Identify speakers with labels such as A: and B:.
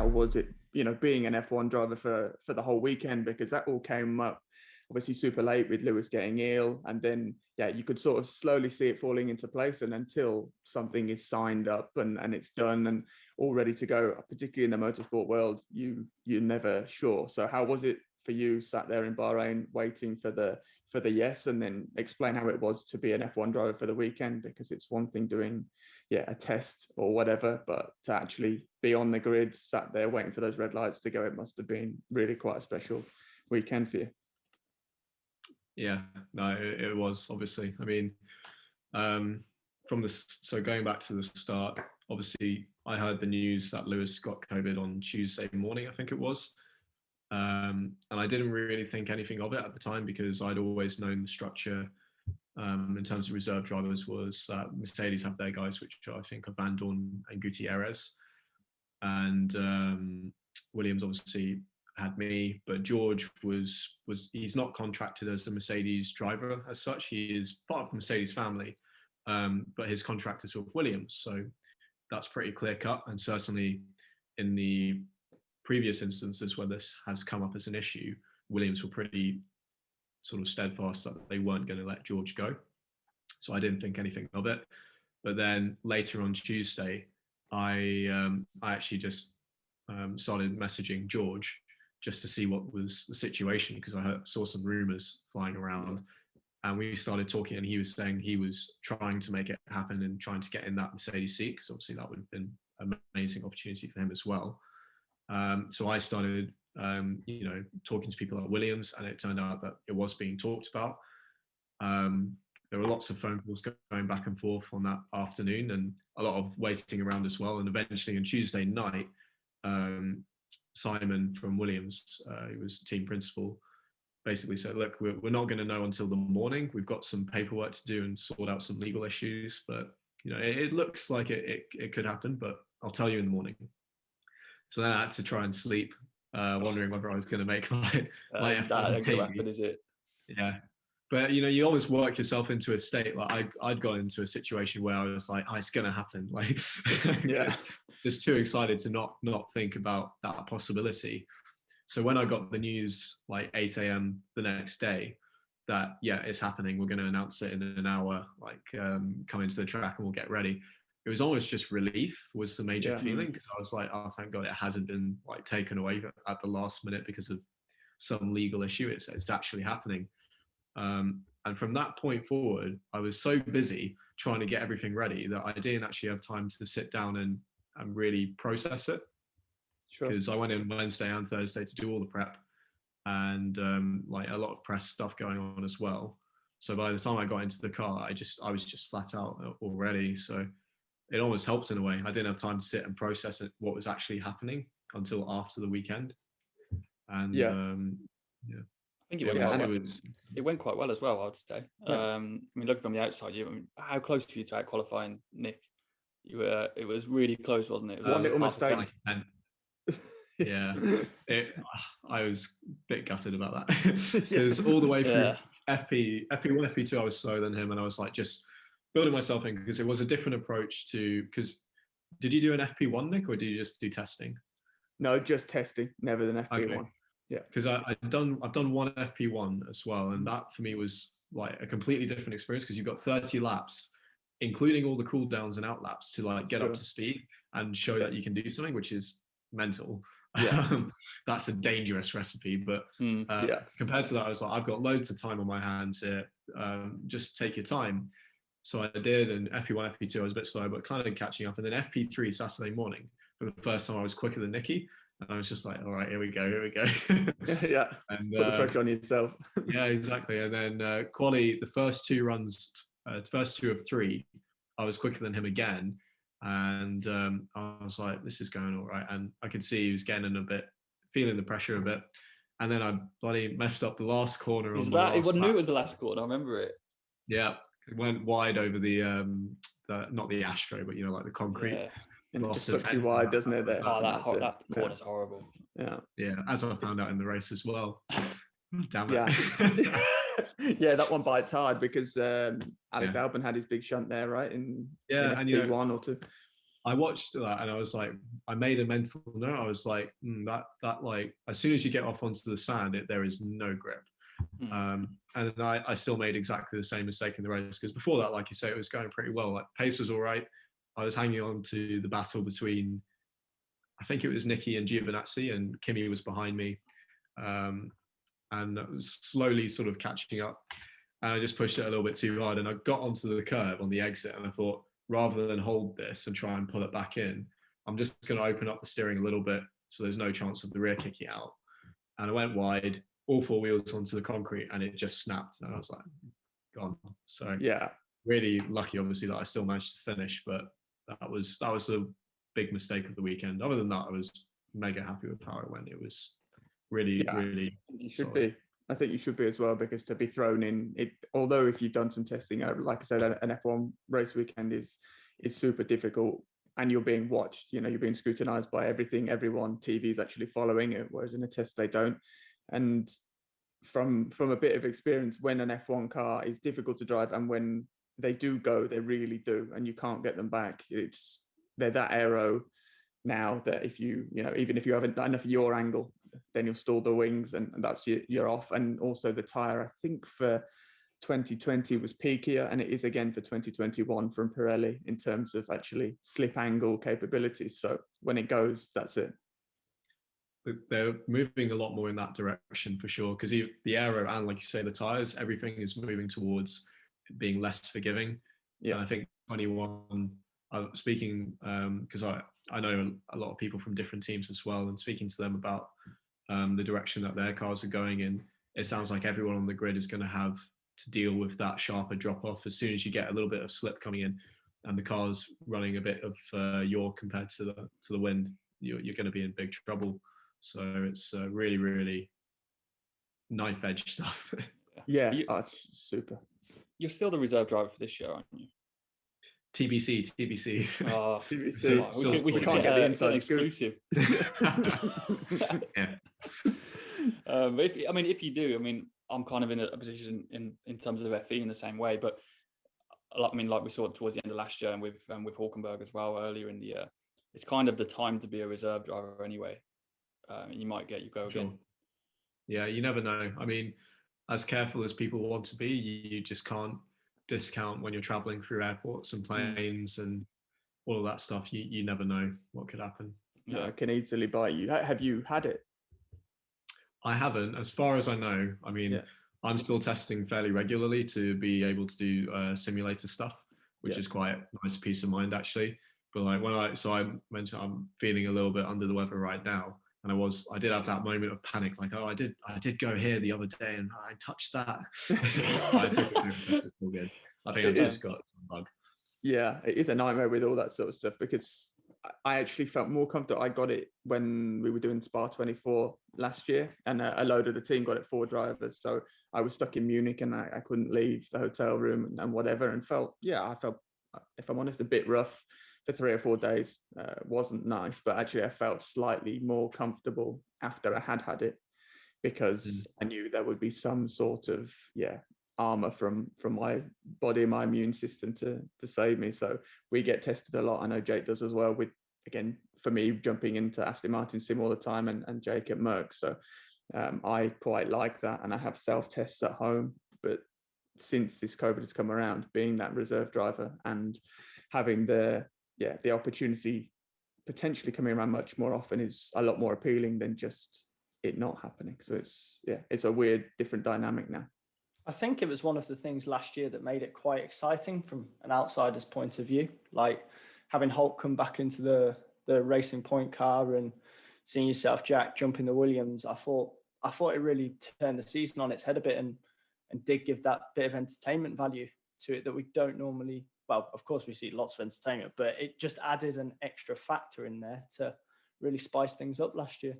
A: how was it, being an F1 driver for the whole weekend? Because that all came up obviously super late with Lewis getting ill, and then you could sort of slowly see it falling into place, and until something is signed up and it's done and all ready to go, particularly in the motorsport world, you're never sure. So how was it for you, sat there in Bahrain waiting for the yes, and then explain how it was to be an F1 driver for the weekend? Because it's one thing doing a test or whatever, but to actually be on the grid, sat there waiting for those red lights to go, it must have been really quite a special weekend for you.
B: Yeah, no, it was, obviously. I mean, so going back to the start, obviously I heard the news that Lewis got COVID on Tuesday morning, I think it was. And I didn't really think anything of it at the time, because I'd always known the structure in terms of reserve drivers was that Mercedes have their guys, which I think are Van Dorn and Gutierrez. And Williams obviously had me, but George he's not contracted as a Mercedes driver as such. He is part of the Mercedes family, but his contract is with Williams. So that's pretty clear cut. And certainly in the previous instances where this has come up as an issue, Williams were pretty sort of steadfast that they weren't going to let George go. So I didn't think anything of it. But then later on Tuesday, I actually just started messaging George just to see what was the situation, because I saw some rumors flying around, and we started talking, and he was saying he was trying to make it happen and trying to get in that Mercedes seat, because obviously that would have been an amazing opportunity for him as well. So I started, talking to people at Williams, and it turned out that it was being talked about. There were lots of phone calls going back and forth on that afternoon, and a lot of waiting around as well. And eventually on Tuesday night, Simon from Williams, who was team principal, basically said, look, we're not going to know until the morning. We've got some paperwork to do and sort out some legal issues, but it looks like it could happen, but I'll tell you in the morning. So then I had to try and sleep, wondering whether I was going to make my F1
C: debut. Happen, is it?
B: Yeah. But you always work yourself into a state. Like I'd gone into a situation where I was like, oh, it's going to happen. Like, just too excited to not think about that possibility. So when I got the news like 8 a.m. the next day that it's happening, we're going to announce it in an hour, like come into the track and we'll get ready. It was almost just relief was the major feeling, because I was like, oh, thank God it hasn't been like taken away at the last minute because of some legal issue. It's actually happening. And from that point forward, I was so busy trying to get everything ready that I didn't actually have time to sit down and really process it. Because I went in Wednesday and Thursday to do all the prep, and like a lot of press stuff going on as well. So by the time I got into the car, I was just flat out already. So it almost helped in a way. I didn't have time to sit and process what was actually happening until after the weekend. And
C: I think it went quite well as well, I'd say. I mean, looking from the outside, how close were you to out qualifying Nick? It was really close, wasn't it? It was
A: one little mistake.
B: Yeah, I was a bit gutted about that, because all the way through FP1, FP2, I was slower than him, and I was like just building myself in, because it was a different approach to. Because did you do an FP1, Nick, or did you just do testing?
A: No, just testing, never an FP1. Okay. Yeah,
B: because I've done one FP1 as well, and that for me was like a completely different experience, because you've got 30 laps, including all the cool downs and out laps, to like get up to speed and show that you can do something, which is mental. That's a dangerous recipe, but compared to that, I was like, I've got loads of time on my hands here, just take your time. So I did, and FP1, FP2 I was a bit slow, but kind of catching up. And then FP3 Saturday morning, for the first time I was quicker than Nicky, and I was just like, all right, here we go.
A: And put the pressure on yourself.
B: Yeah, exactly. And then quali, the first two runs, first two of three, I was quicker than him again. And I was like, this is going all right. And I could see he was getting a bit, feeling the pressure a bit. And then I bloody messed up the last corner.
C: It was the last corner. I remember it.
B: Yeah, it went wide over the not the Astro, but like the concrete.
A: Yeah. And it just sucks you wide, doesn't it?
C: That corner's horrible.
B: Yeah, as I found out in the race as well. Damn it.
A: Yeah, that one bites hard, because Alex Albon had his big shunt there, right? In FP1 or two.
B: I watched that and I was like, I made a mental note. I was like, that like, as soon as you get off onto the sand, there is no grip. And I still made exactly the same mistake in the race, because before that, like you say, it was going pretty well. Like pace was all right. I was hanging on to the battle between, I think it was Nicky and Giovinazzi, and Kimi was behind me. And I was slowly sort of catching up. And I just pushed it a little bit too hard. And I got onto the curve on the exit, and I thought, rather than hold this and try and pull it back in, I'm just going to open up the steering a little bit so there's no chance of the rear kicking out. And I went wide, all four wheels onto the concrete, and it just snapped. And I was like, gone. So
A: yeah,
B: really lucky, obviously, that I still managed to finish. But that was a big mistake of the weekend. Other than that, I was mega happy with how it went. It was really, really.
A: You should
B: solid.
A: be. I think you should be as well, because to be thrown in it, although if you've done some testing, like I said, an F1 race weekend is super difficult, and you're being watched. You're being scrutinized by everyone. TV is actually following it, whereas in a test they don't. And from a bit of experience, when an F1 car is difficult to drive, and when they do go, they really do, and you can't get them back. They're that aero now that if even if you haven't done enough yaw angle, then you'll stall the wings, and that's you're off. And also the tire, I think for 2020 was peakier, and it is again for 2021 from Pirelli in terms of actually slip angle capabilities. So when it goes, that's it.
B: They're moving a lot more in that direction for sure, because the aero and, like you say, the tires, everything is moving towards being less forgiving.
A: Yeah,
B: and I think 21, speaking because I know a lot of people from different teams as well, and speaking to them about the direction that their cars are going in, it sounds like everyone on the grid is going to have to deal with that sharper drop off as soon as you get a little bit of slip coming in, and the car's running a bit of yaw compared to the wind. You're going to be in big trouble. So it's really, really knife edge stuff.
A: Yeah, it's super.
C: You're still the reserve driver for this year, aren't you?
B: TBC.
C: Oh,
A: TBC.
C: we can't
A: get the inside
C: exclusive.
B: Yeah.
C: If you do, I'm kind of in a position in terms of FE in the same way, but like we saw towards the end of last year, and with Hülkenberg as well earlier in the year, it's kind of the time to be a reserve driver anyway. You might get you go again.
B: Yeah, you never know. As careful as people want to be, you just can't discount when you're traveling through airports and planes and all of that stuff. You never know what could happen.
A: No, it can easily bite you. Have you had it?
B: I haven't, as far as I know. I'm still testing fairly regularly to be able to do simulator stuff, which is quite a nice peace of mind actually. But like I mentioned I'm feeling a little bit under the weather right now, and I did have that moment of panic, like, oh, I did go here the other day and I touched that. It's all good. I think I just got some bug.
A: Yeah, it is a nightmare with all that sort of stuff, because I actually felt more comfortable. I got it when we were doing Spa 24 last year, and a load of the team got it, 4 drivers. So I was stuck in Munich, and I couldn't leave the hotel room and whatever, and I felt, if I'm honest, a bit rough for 3 or 4 days. Wasn't nice, but actually I felt slightly more comfortable after I had it, because I knew there would be some sort of armor from my body, my immune system to save me. So we get tested a lot. I know Jake does as well, with, again, for me, jumping into Aston Martin sim all the time, and Jake at Merck. So I quite like that, and I have self-tests at home. But since this COVID has come around, being that reserve driver and having the opportunity potentially coming around much more often is a lot more appealing than just it not happening. So it's a weird, different dynamic now.
D: I think it was one of the things last year that made it quite exciting from an outsider's point of view, like having Hulk come back into the Racing Point car and seeing yourself, Jack, jump in the Williams. I thought it really turned the season on its head a bit, and did give that bit of entertainment value to it that we don't normally. Well, of course we see lots of entertainment, but it just added an extra factor in there to really spice things up last year.